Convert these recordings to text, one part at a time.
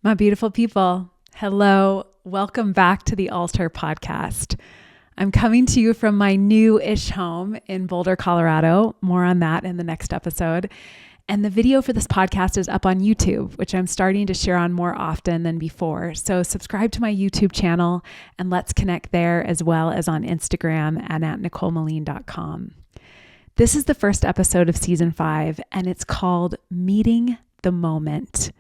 My beautiful people, hello. Welcome back to the Altar Podcast. I'm coming to you from my new-ish home in Boulder, Colorado. More on that in the next episode. And the video for this podcast is up on YouTube, which I'm starting to share on more often than before. So subscribe to my YouTube channel and let's connect there, as well as on Instagram and at NicoleMoline.com. This is the first episode of season 5, and it's called Meeting the Moment.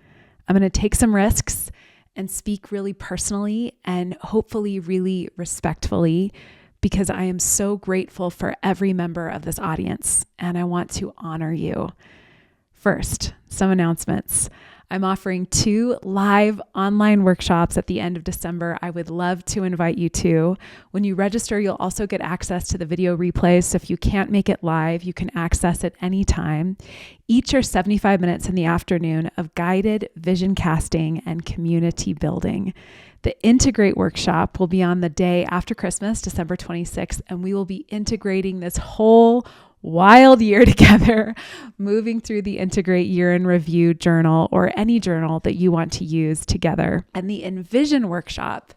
I'm going to take some risks and speak really personally and hopefully really respectfully, because I am so grateful for every member of this audience and I want to honor you. First, some announcements. I'm offering 2 live online workshops at the end of December. I would love to invite you to. When you register, you'll also get access to the video replays. So if you can't make it live, you can access it anytime. Each are 75 minutes in the afternoon of guided vision casting and community building. The Integrate workshop will be on the day after Christmas, December 26th, and we will be integrating this whole wild year together, moving through the Integrate Year in Review journal or any journal that you want to use together. And the Envision workshop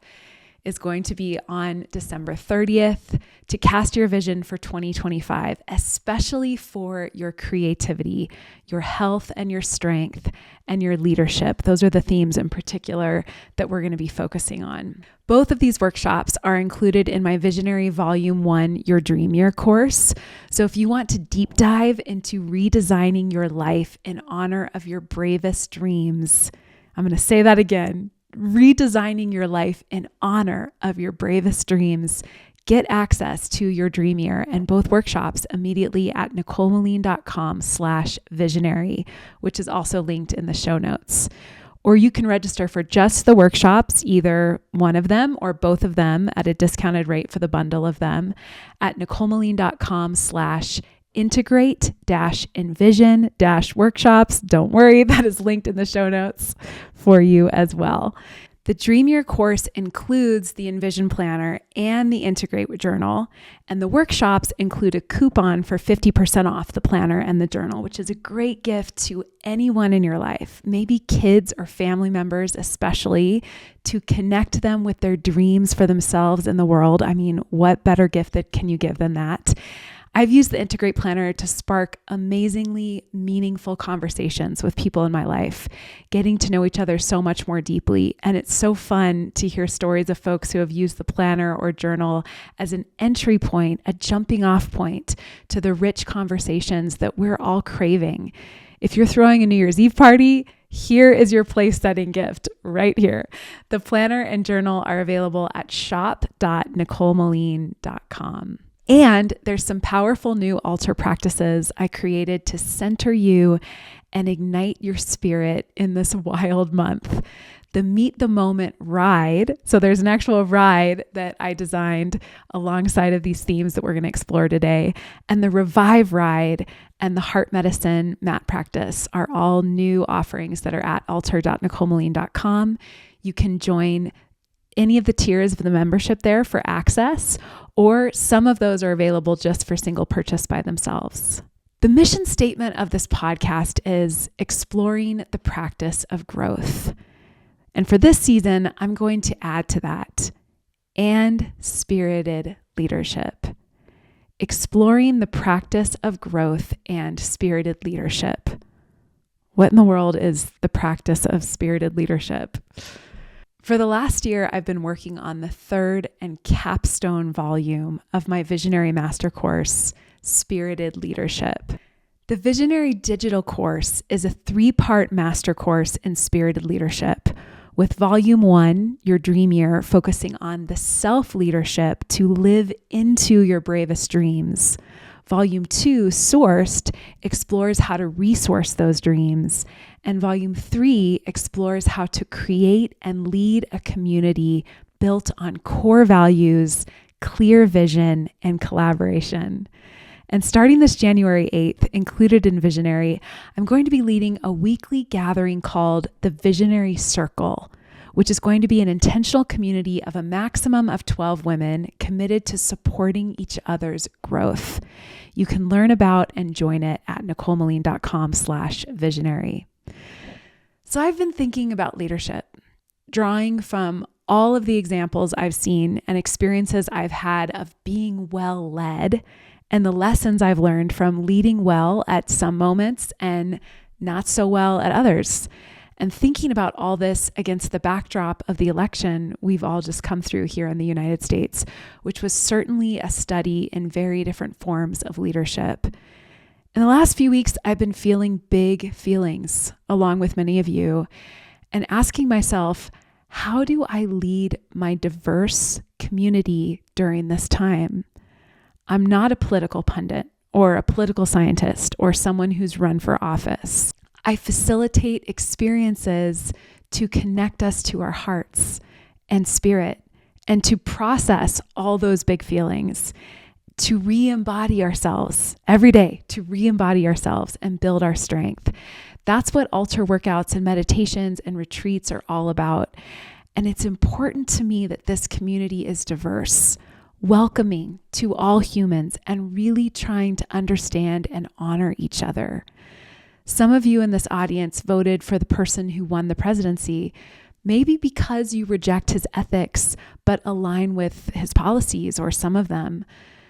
is going to be on December 30th to cast your vision for 2025, especially for your creativity, your health and your strength, and your leadership. Those are the themes in particular that we're going to be focusing on. Both of these workshops are included in my Visionary Volume 1 Your Dream Year course. So if you want to deep dive into redesigning your life in honor of your bravest dreams, I'm going to say that again. Redesigning your life in honor of your bravest dreams. Get access to your dream year and both workshops immediately at NicoleMoline.com/visionary, which is also linked in the show notes. Or you can register for just the workshops, either one of them or both of them at a discounted rate for the bundle of them at NicoleMoline.com/integrate-envision-workshops. Don't worry, that is linked in the show notes for you as well. The Dream Year course includes the Envision Planner and the Integrate Journal, and the workshops include a coupon for 50% off the planner and the journal, which is a great gift to anyone in your life, maybe kids or family members especially, to connect them with their dreams for themselves in the world. I mean, what better gift that can you give than that? I've used the Integrate Planner to spark amazingly meaningful conversations with people in my life, getting to know each other so much more deeply. And it's so fun to hear stories of folks who have used the planner or journal as an entry point, a jumping off point to the rich conversations that we're all craving. If you're throwing a New Year's Eve party, here is your place setting gift right here. The planner and journal are available at shop.nicolemoline.com. And there's some powerful new altar practices I created to center you and ignite your spirit in this wild month. The Meet the Moment ride. So there's an actual ride that I designed alongside of these themes that we're going to explore today. And the Revive ride and the Heart Medicine mat practice are all new offerings that are at altar.nicolemoline.com. You can join any of the tiers of the membership there for access, or some of those are available just for single purchase by themselves. The mission statement of this podcast is exploring the practice of growth. And for this season, I'm going to add to that, and spirited leadership. Exploring the practice of growth and spirited leadership. What in the world is the practice of spirited leadership? For the last year, I've been working on the 3rd and capstone volume of my Visionary Master Course, Spirited Leadership. The Visionary Digital Course is a 3-part master course in spirited leadership, with Volume 1, Your Dream Year, focusing on the self-leadership to live into your bravest dreams. Volume 2, Sourced, explores how to resource those dreams. And Volume 3 explores how to create and lead a community built on core values, clear vision, and collaboration. And starting this January 8th, included in Visionary, I'm going to be leading a weekly gathering called the Visionary Circle, which is going to be an intentional community of a maximum of 12 women committed to supporting each other's growth. You can learn about and join it at NicoleMoline.com/visionary. So I've been thinking about leadership drawing from all of the examples I've seen and experiences I've had of being well led and the lessons I've learned from leading well at some moments and not so well at others. And thinking about all this against the backdrop of the election we've all just come through here in the United States, which was certainly a study in very different forms of leadership. In the last few weeks, I've been feeling big feelings, along with many of you, and asking myself, how do I lead my diverse community during this time? I'm not a political pundit or a political scientist or someone who's run for office. I facilitate experiences to connect us to our hearts and spirit and to process all those big feelings, to re-embody ourselves every day, to re-embody ourselves and build our strength. That's what altar workouts and meditations and retreats are all about. And it's important to me that this community is diverse, welcoming to all humans, and really trying to understand and honor each other. Some of you in this audience voted for the person who won the presidency, maybe because you reject his ethics, but align with his policies or some of them.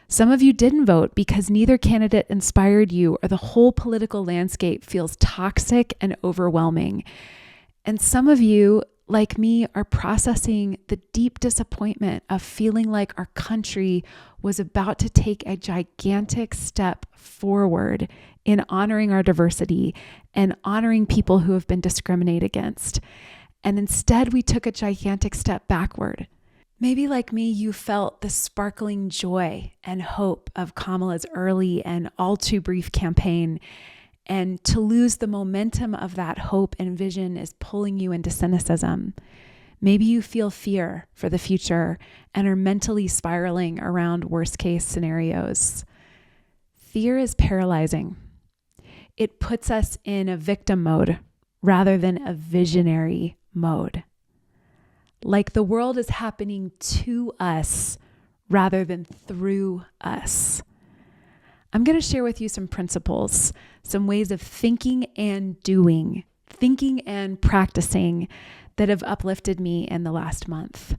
Some of you didn't vote because neither candidate inspired you or the whole political landscape feels toxic and overwhelming. And some of you, like me, are processing the deep disappointment of feeling like our country was about to take a gigantic step forward in honoring our diversity and honoring people who have been discriminated against. And instead, we took a gigantic step backward. Maybe like me, you felt the sparkling joy and hope of Kamala's early and all too brief campaign. And to lose the momentum of that hope and vision is pulling you into cynicism. Maybe you feel fear for the future and are mentally spiraling around worst case scenarios. Fear is paralyzing. It puts us in a victim mode rather than a visionary mode. Like the world is happening to us rather than through us. I'm going to share with you some principles, some ways of thinking and doing, thinking and practicing that have uplifted me in the last month.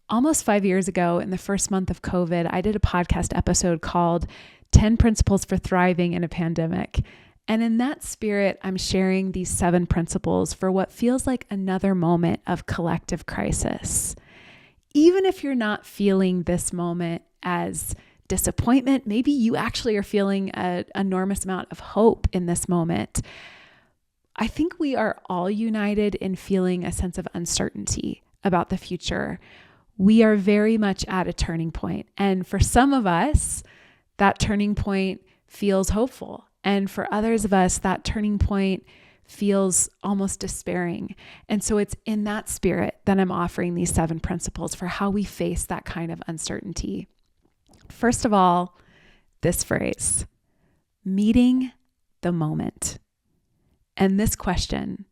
Almost 5 years ago, in the first month of COVID, I did a podcast episode called 10 Principles for Thriving in a Pandemic. And in that spirit, I'm sharing these 7 principles for what feels like another moment of collective crisis. Even if you're not feeling this moment as disappointment, maybe you actually are feeling an enormous amount of hope in this moment. I think we are all united in feeling a sense of uncertainty about the future. We are very much at a turning point. And for some of us, that turning point feels hopeful. And for others of us, that turning point feels almost despairing. And so it's in that spirit that I'm offering these 7 principles for how we face that kind of uncertainty. First of all, this phrase, meeting the moment. And this question,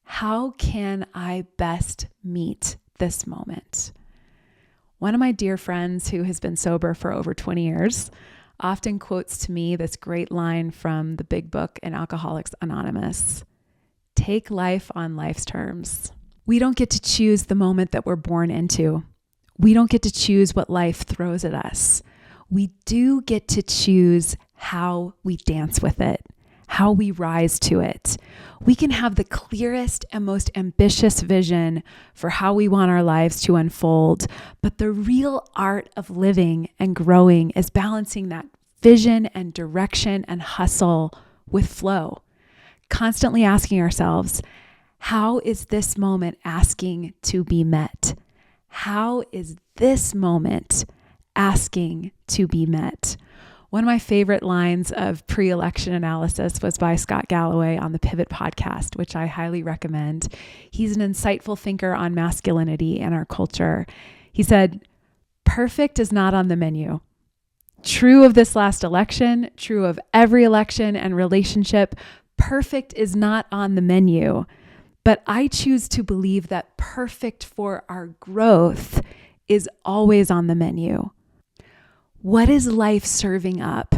how can I best meet this moment? One of my dear friends who has been sober for over 20 years often quotes to me this great line from the big book in Alcoholics Anonymous: take life on life's terms. We don't get to choose the moment that we're born into. We don't get to choose what life throws at us. We do get to choose how we dance with it, how we rise to it. We can have the clearest and most ambitious vision for how we want our lives to unfold, but the real art of living and growing is balancing that vision and direction and hustle with flow. Constantly asking ourselves, how is this moment asking to be met? How is this moment asking to be met? One of my favorite lines of pre-election analysis was by Scott Galloway on the Pivot podcast, which I highly recommend. He's an insightful thinker on masculinity and our culture. He said, perfect is not on the menu. True of this last election, true of every election and relationship, perfect is not on the menu. But I choose to believe that perfect for our growth is always on the menu. What is life serving up?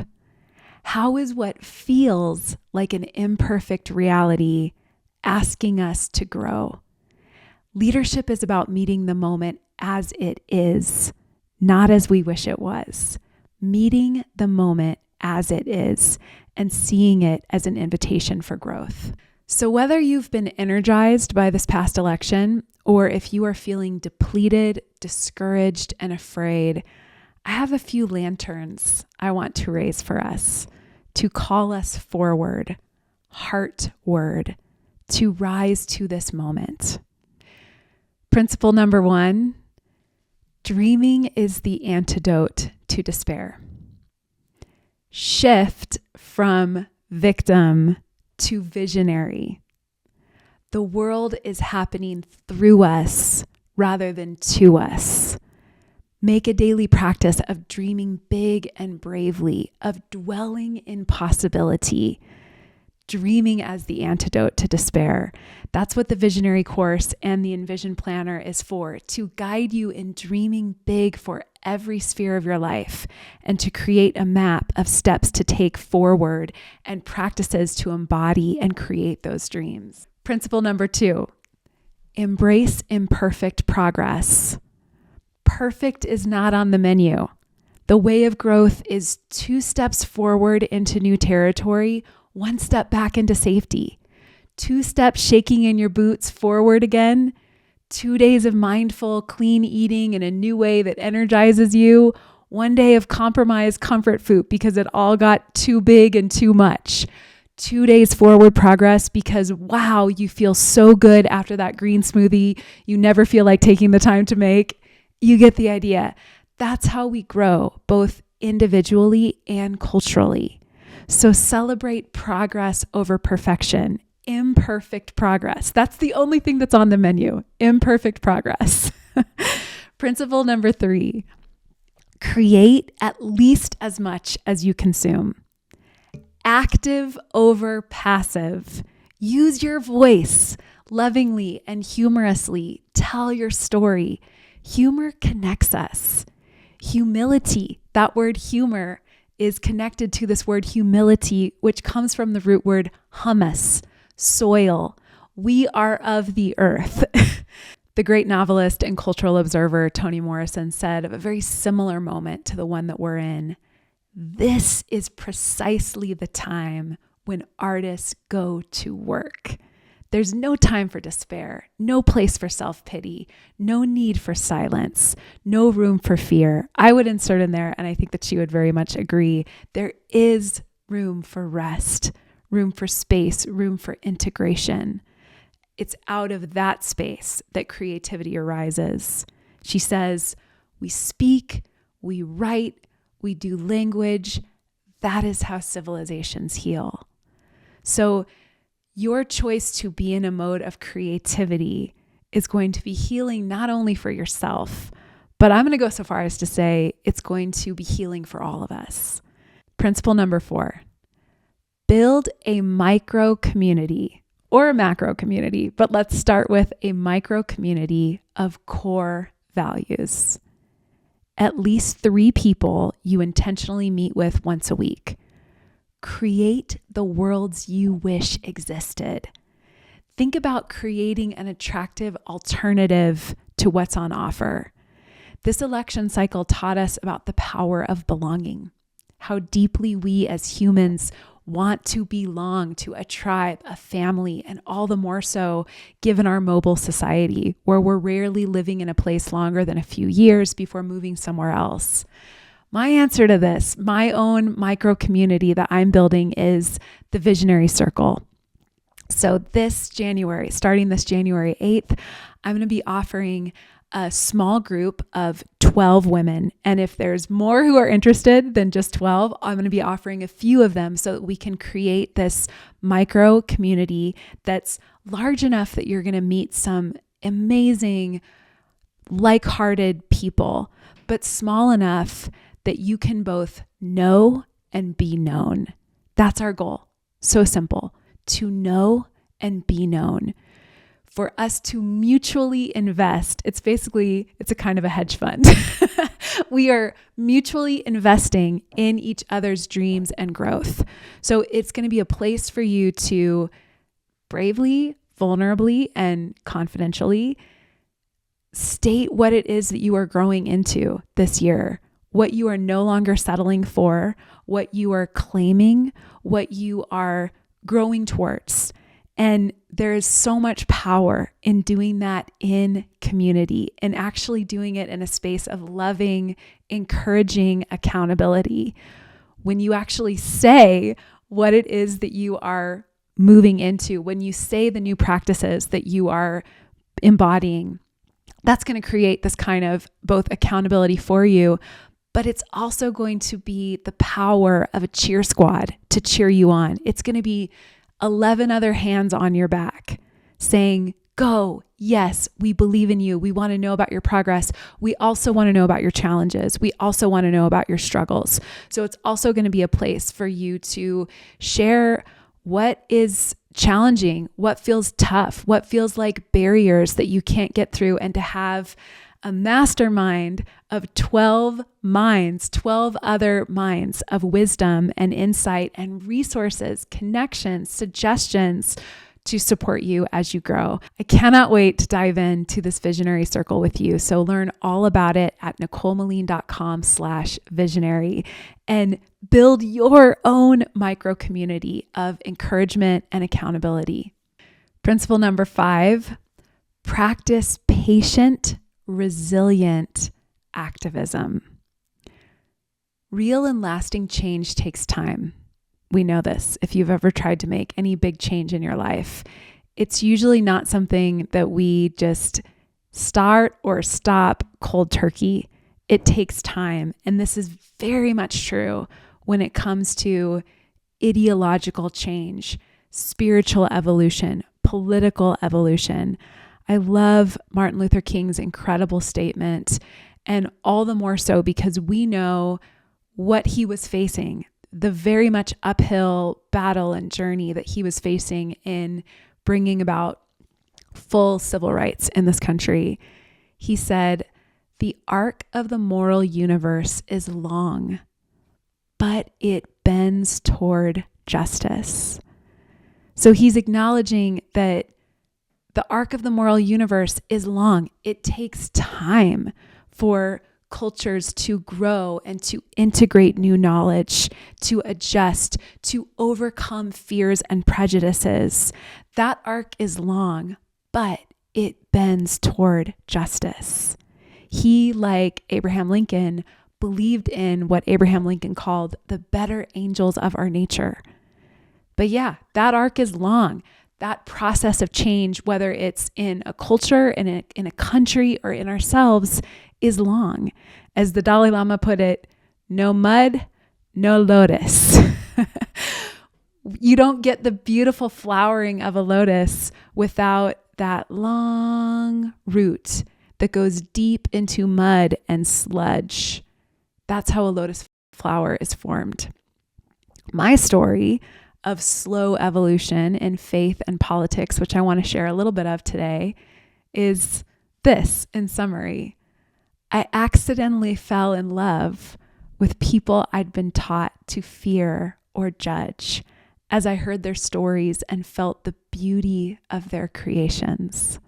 How is what feels like an imperfect reality asking us to grow? Leadership is about meeting the moment as it is, not as we wish it was. Meeting the moment as it is and seeing it as an invitation for growth. So whether you've been energized by this past election or if you are feeling depleted, discouraged, and afraid, I have a few lanterns I want to raise for us to call us forward, heartward, to rise to this moment. Principle number 1, dreaming is the antidote to despair. Shift from victim to visionary. The world is happening through us rather than to us. Make a daily practice of dreaming big and bravely, of dwelling in possibility, dreaming as the antidote to despair. That's what the Visionary Course and the Envision Planner is for, to guide you in dreaming big for every sphere of your life and to create a map of steps to take forward and practices to embody and create those dreams. Principle number 2, embrace imperfect progress. Perfect is not on the menu. The way of growth is 2 steps forward into new territory, 1 step back into safety. 2 steps shaking in your boots forward again. 2 days of mindful, clean eating in a new way that energizes you. 1 day of compromised comfort food because it all got too big and too much. 2 days forward progress because, wow, you feel so good after that green smoothie you never feel like taking the time to make. You get the idea. That's how we grow, both individually and culturally. So celebrate progress over perfection. Imperfect progress. That's the only thing that's on the menu. Imperfect progress. Principle number 3, create at least as much as you consume. Active over passive. Use your voice lovingly and humorously. Tell your story. Humor connects us. Humility, that word humor, is connected to this word humility, which comes from the root word humus, soil. We are of the earth. The great novelist and cultural observer Toni Morrison said of a very similar moment to the one that we're in, this is precisely the time when artists go to work. There's no time for despair, no place for self-pity, no need for silence, no room for fear. I would insert in there, and I think that she would very much agree, there is room for rest, room for space, room for integration. It's out of that space that creativity arises. She says, we speak, we write, we do language. That is how civilizations heal. So your choice to be in a mode of creativity is going to be healing not only for yourself, but I'm going to go so far as to say it's going to be healing for all of us. Principle number 4, build a micro community or a macro community, but let's start with a micro community of core values. At least 3 people you intentionally meet with once a week. Create the worlds you wish existed. Think about creating an attractive alternative to what's on offer. This election cycle taught us about the power of belonging, how deeply we as humans want to belong to a tribe, a family, and all the more so given our mobile society where we're rarely living in a place longer than a few years before moving somewhere else. My answer to this, my own micro community that I'm building, is the Visionary Circle. So this January, starting this January 8th, I'm going to be offering a small group of 12 women. And if there's more who are interested than just 12, I'm going to be offering a few of them so that we can create this micro community that's large enough that you're going to meet some amazing, like-hearted people, but small enough that you can both know and be known. That's our goal. So simple. To know and be known. For us to mutually invest. It's a kind of a hedge fund. We are mutually investing in each other's dreams and growth. So it's going to be a place for you to bravely, vulnerably, and confidentially state what it is that you are growing into this year, what you are no longer settling for, what you are claiming, what you are growing towards. And there is so much power in doing that in community and actually doing it in a space of loving, encouraging accountability. When you actually say what it is that you are moving into, when you say the new practices that you are embodying, that's going to create this kind of both accountability for you, but it's also going to be the power of a cheer squad to cheer you on. It's going to be 11 other hands on your back saying, go, yes, we believe in you. We want to know about your progress. We also want to know about your challenges. We also want to know about your struggles. So it's also going to be a place for you to share what is challenging, what feels tough, what feels like barriers that you can't get through, and to have a mastermind of 12 minds, 12 other minds of wisdom and insight and resources, connections, suggestions to support you as you grow. I cannot wait to dive into this visionary circle with you. So learn all about it at NicoleMoline.com/visionary and build your own micro community of encouragement and accountability. Principle number 5, practice patient, resilient activism. Real and lasting change takes time. We know this. If you've ever tried to make any big change in your life, it's usually not something that we just start or stop cold turkey. It takes time. And this is very much true when it comes to ideological change, spiritual evolution, political evolution. I love Martin Luther King's incredible statement, and all the more so because we know what he was facing, the very much uphill battle and journey that he was facing in bringing about full civil rights in this country. He said, "The arc of the moral universe is long, but it bends toward justice." So he's acknowledging that the arc of the moral universe is long. It takes time for cultures to grow and to integrate new knowledge, to adjust, to overcome fears and prejudices. That arc is long, but it bends toward justice. He, like Abraham Lincoln, believed in what Abraham Lincoln called the better angels of our nature. But yeah, that arc is long. That process of change, whether it's in a culture, in a country, or in ourselves, is long. As the Dalai Lama put it, no mud, no lotus. You don't get the beautiful flowering of a lotus without that long root that goes deep into mud and sludge. That's how a lotus flower is formed. My story of slow evolution in faith and politics, which I want to share a little bit of today, is this in summary. I accidentally fell in love with people I'd been taught to fear or judge as I heard their stories and felt the beauty of their creations.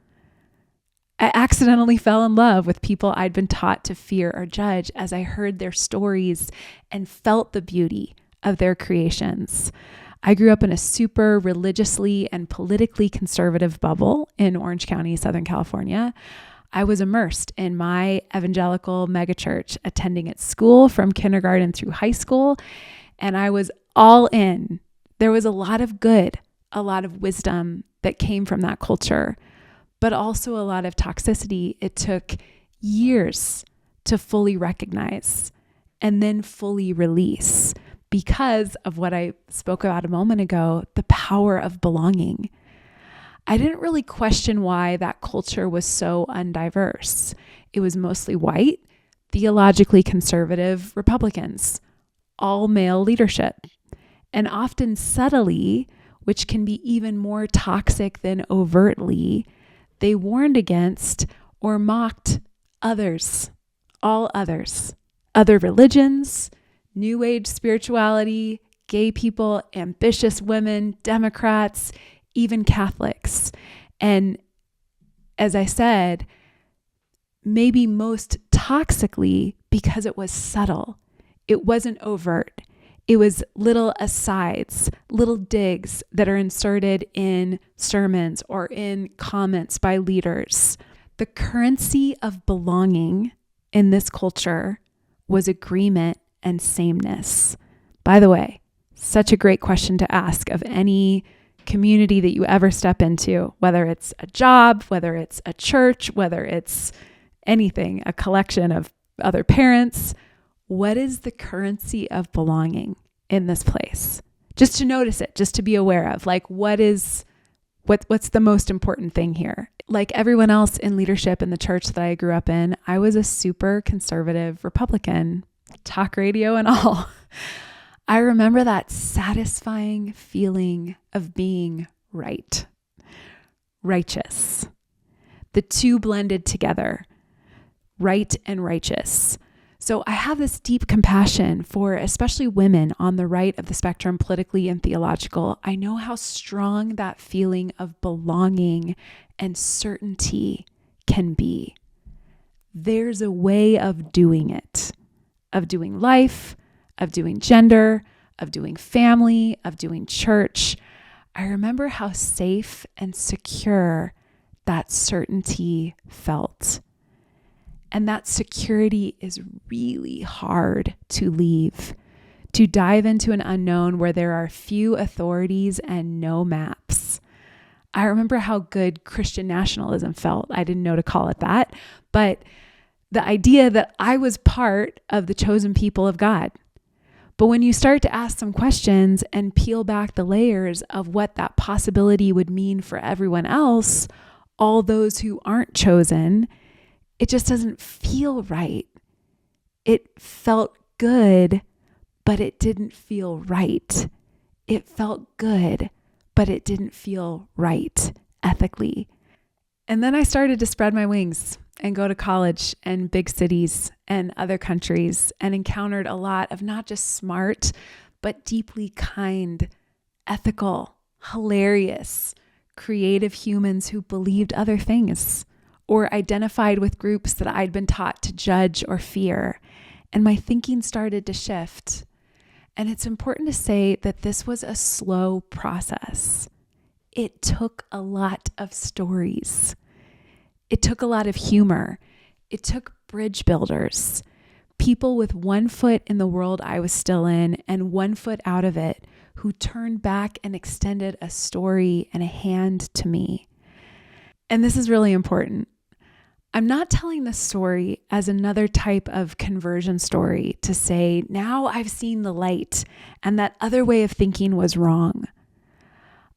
I accidentally fell in love with people I'd been taught to fear or judge as I heard their stories and felt the beauty of their creations. I grew up in a super religiously and politically conservative bubble in Orange County, Southern California. I was immersed in my evangelical megachurch, attending at school from kindergarten through high school, and I was all in. There was a lot of good, a lot of wisdom that came from that culture, but also a lot of toxicity. It took years to fully recognize and then fully release because of what I spoke about a moment ago, the power of belonging. I didn't really question why that culture was so undiverse. It was mostly white, theologically conservative Republicans, all male leadership, and often subtly, which can be even more toxic than overtly, they warned against or mocked others, all others, other religions, New Age spirituality, gay people, ambitious women, Democrats, even Catholics. And as I said, maybe most toxically because it was subtle. It wasn't overt. It was little asides, little digs that are inserted in sermons or in comments by leaders. The currency of belonging in this culture was agreement and sameness. By the way, such a great question to ask of any community that you ever step into, whether it's a job, whether it's a church, whether it's anything, a collection of other parents. What is the currency of belonging in this place? Just to notice it, just to be aware of, like, what's the most important thing here? Like everyone else in leadership in the church that I grew up in, I was a super conservative Republican, talk radio and all. I remember that satisfying feeling of being right, righteous. The two blended together, right and righteous. So I have this deep compassion for especially women on the right of the spectrum, politically and theological. I know how strong that feeling of belonging and certainty can be. There's a way of doing it, of doing life, of doing gender, of doing family, of doing church. I remember how safe and secure that certainty felt. And that security is really hard to leave, to dive into an unknown where there are few authorities and no maps. I remember how good Christian nationalism felt. I didn't know to call it that, but the idea that I was part of the chosen people of God. But when you start to ask some questions and peel back the layers of what that possibility would mean for everyone else, all those who aren't chosen, it just doesn't feel right. It felt good, but it didn't feel right. It felt good, but it didn't feel right ethically. And then I started to spread my wings and go to college and big cities and other countries and encountered a lot of not just smart, but deeply kind, ethical, hilarious, creative humans who believed other things or identified with groups that I'd been taught to judge or fear. And my thinking started to shift. And it's important to say that this was a slow process. It took a lot of stories. It took a lot of humor. It took bridge builders, people with one foot in the world I was still in and one foot out of it, who turned back and extended a story and a hand to me. And this is really important. I'm not telling this story as another type of conversion story to say, now I've seen the light and that other way of thinking was wrong.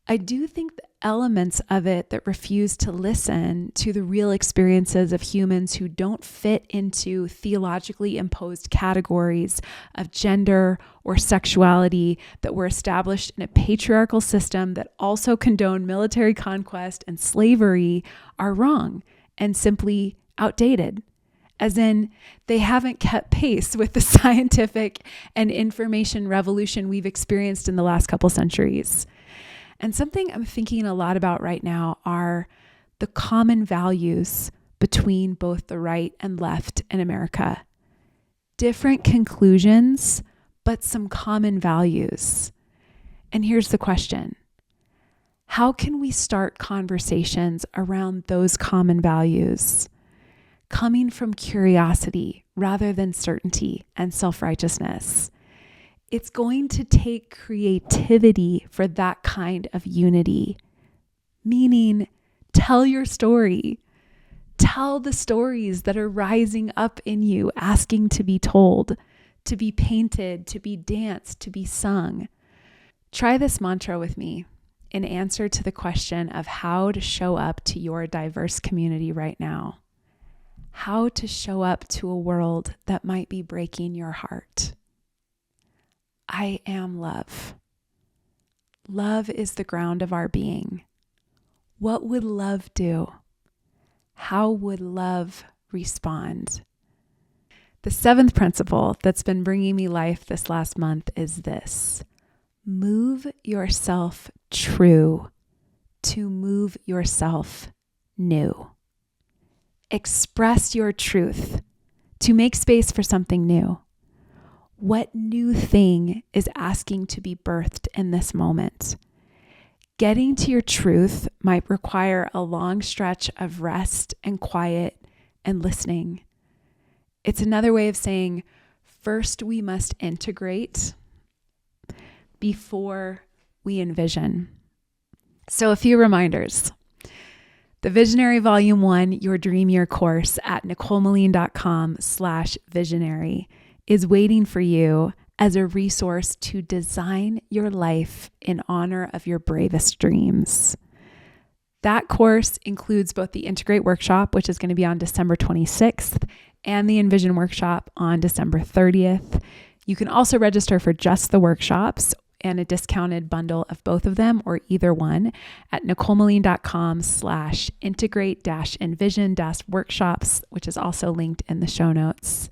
I do think the elements of it that refuse to listen to the real experiences of humans who don't fit into theologically imposed categories of gender or sexuality that were established in a patriarchal system that also condoned military conquest and slavery are wrong and simply outdated. As in, they haven't kept pace with the scientific and information revolution we've experienced in the last couple centuries. And something I'm thinking a lot about right now are the common values between both the right and left in America. Different conclusions, but some common values. And here's the question. How can we start conversations around those common values, coming from curiosity rather than certainty and self-righteousness? It's going to take creativity for that kind of unity, meaning tell your story. Tell the stories that are rising up in you, asking to be told, to be painted, to be danced, to be sung. Try this mantra with me in answer to the question of how to show up to your diverse community right now. How to show up to a world that might be breaking your heart. I am love. Love is the ground of our being. What would love do? How would love respond? The seventh principle that's been bringing me life this last month is this: move yourself true to move yourself new. express your truth, to make space for something new. What new thing is asking to be birthed in this moment? Getting to your truth might require a long stretch of rest and quiet and listening. It's another way of saying, first we must integrate before we envision. So a few reminders. The Visionary Volume 1, Your Dream Year course at NicoleMoline.com/visionary is waiting for you as a resource to design your life in honor of your bravest dreams. That course includes both the Integrate Workshop, which is going to be on December 26th, and the Envision Workshop on December 30th. You can also register for just the workshops and a discounted bundle of both of them or either one at NicoleMoline.com/integrate-envision-workshops, which is also linked in the show notes.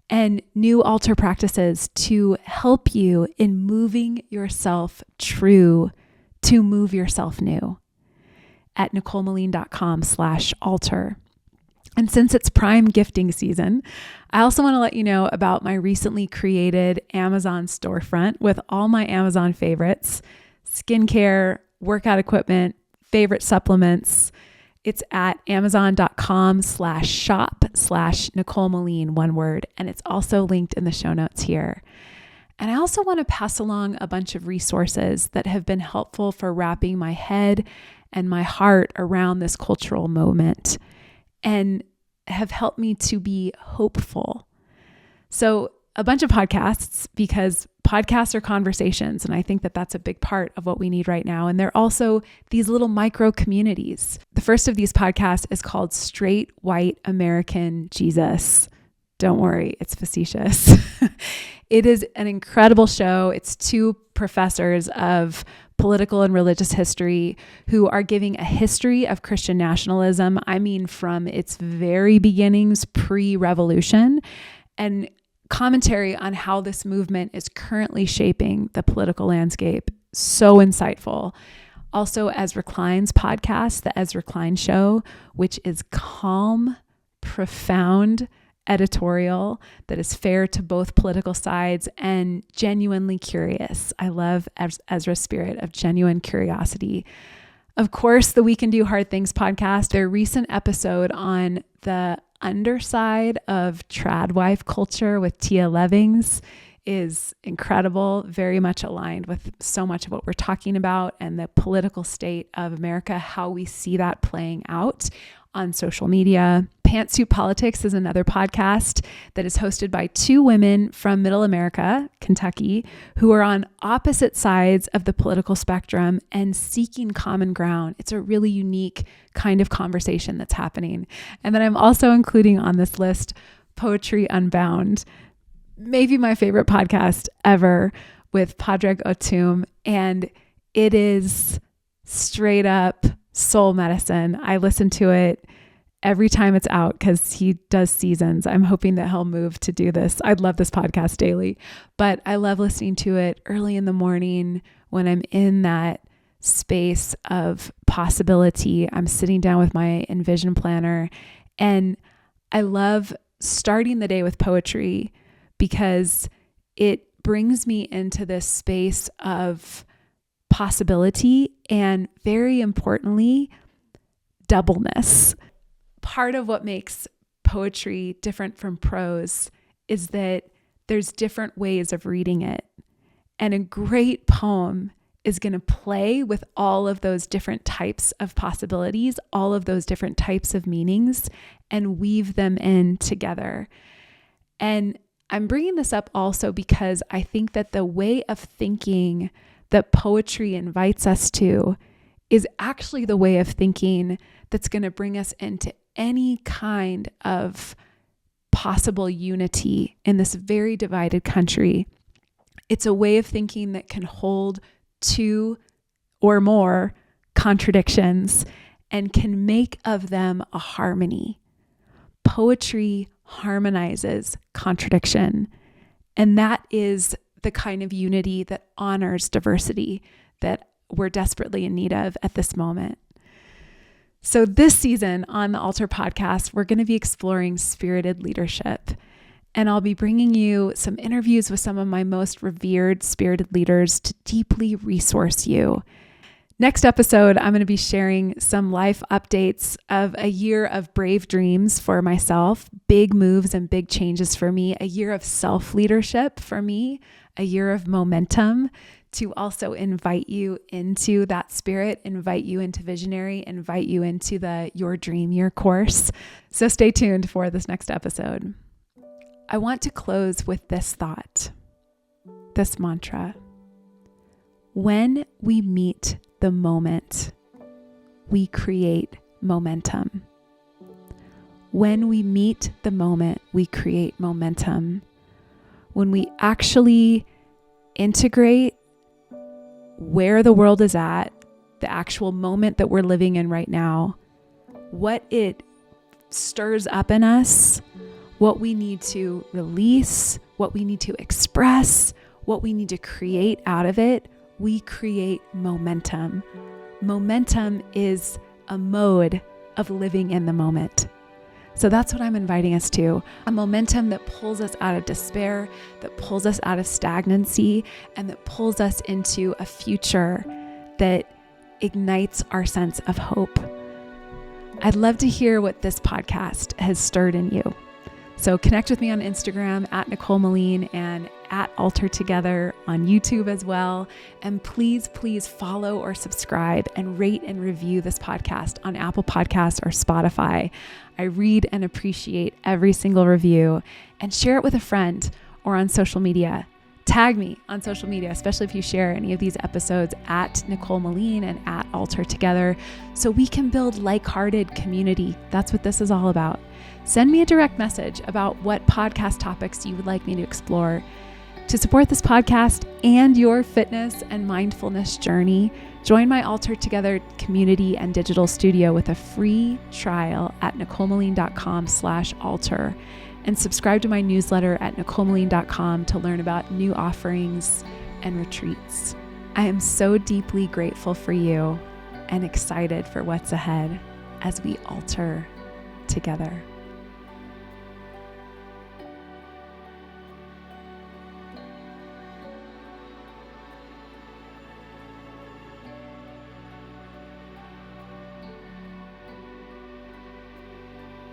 And new altar practices to help you in moving yourself true to move yourself new at NicoleMoline.com/altar. And since it's prime gifting season, I also want to let you know about my recently created Amazon storefront with all my Amazon favorites, skincare, workout equipment, favorite supplements. It's at amazon.com/shop/NicoleMoline, one word. And it's also linked in the show notes here. And I also want to pass along a bunch of resources that have been helpful for wrapping my head and my heart around this cultural moment and have helped me to be hopeful. So a bunch of podcasts, because podcasts are conversations. And I think that that's a big part of what we need right now. And they're also these little micro communities. The first of these podcasts is called Straight White American Jesus. Don't worry, it's facetious. It is an incredible show. It's two professors of political and religious history who are giving a history of Christian nationalism. I mean, from its very beginnings, pre-revolution, and commentary on how this movement is currently shaping the political landscape. So insightful. Also, Ezra Klein's podcast, The Ezra Klein Show, which is calm, profound editorial that is fair to both political sides and genuinely curious. I love Ezra's spirit of genuine curiosity. Of course, the We Can Do Hard Things podcast, their recent episode on the underside of trad wife culture with Tia Levings is incredible, very much aligned with so much of what we're talking about and the political state of America, how we see that playing out on social media. Pantsuit Politics is another podcast that is hosted by two women from Middle America, Kentucky, who are on opposite sides of the political spectrum and seeking common ground. It's a really unique kind of conversation that's happening. And then I'm also including on this list Poetry Unbound, maybe my favorite podcast ever, with Padraig Otum. And it is straight up soul medicine. I listen to it every time it's out because he does seasons. I'm hoping that he'll move to do this. I'd love this podcast daily, but I love listening to it early in the morning when I'm in that space of possibility. I'm sitting down with my Envision planner, and I love starting the day with poetry because it brings me into this space of possibility and, very importantly, doubleness. Part of what makes poetry different from prose is that there's different ways of reading it. And a great poem is going to play with all of those different types of possibilities, all of those different types of meanings, and weave them in together. And I'm bringing this up also because I think that the way of thinking that poetry invites us to is actually the way of thinking that's going to bring us into any kind of possible unity in this very divided country. It's a way of thinking that can hold two or more contradictions and can make of them a harmony. Poetry harmonizes contradiction, and that is the kind of unity that honors diversity that we're desperately in need of at this moment. So this season on the Altar podcast, we're going to be exploring spirited leadership. And I'll be bringing you some interviews with some of my most revered spirited leaders to deeply resource you. Next episode, I'm going to be sharing some life updates of a year of brave dreams for myself, big moves and big changes for me, a year of self-leadership for me, a year of momentum to also invite you into that spirit, invite you into visionary, invite you into the Your Dream Year course. So stay tuned for this next episode. I want to close with this thought, this mantra. When we meet the moment, we create momentum. When we meet the moment, we create momentum. When we actually integrate where the world is at, the actual moment that we're living in right now, what it stirs up in us, what we need to release, what we need to express, what we need to create out of it, we create momentum. Momentum is a mode of living in the moment. So that's what I'm inviting us to, a momentum that pulls us out of despair, that pulls us out of stagnancy, and that pulls us into a future that ignites our sense of hope. I'd love to hear what this podcast has stirred in you. So connect with me on Instagram at Nicole Moline and at Altar Together on YouTube as well. And please follow or subscribe and rate and review this podcast on Apple Podcasts or Spotify. I read and appreciate every single review, and share it with a friend or on social media. Tag me on social media, especially if you share any of these episodes at Nicole Moline and at Altar Together, so we can build like-hearted community. That's what this is all about. Send me a direct message about what podcast topics you would like me to explore. To support this podcast and your fitness and mindfulness journey, join my Altar Together community and digital studio with a free trial at nicolemoline.com/altar, and subscribe to my newsletter at nicolemoline.com to learn about new offerings and retreats. I am so deeply grateful for you and excited for what's ahead as we altar together.